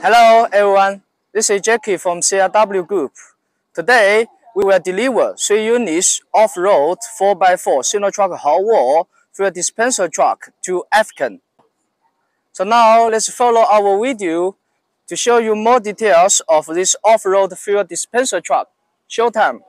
Hello everyone, this is Jacky from CRW Group. Today, we will deliver 3 units off-road 4x4 SINOTRUK HOWO fuel dispenser truck to African. So now, let's follow our video to show you more details of this off-road fuel dispenser truck. Showtime!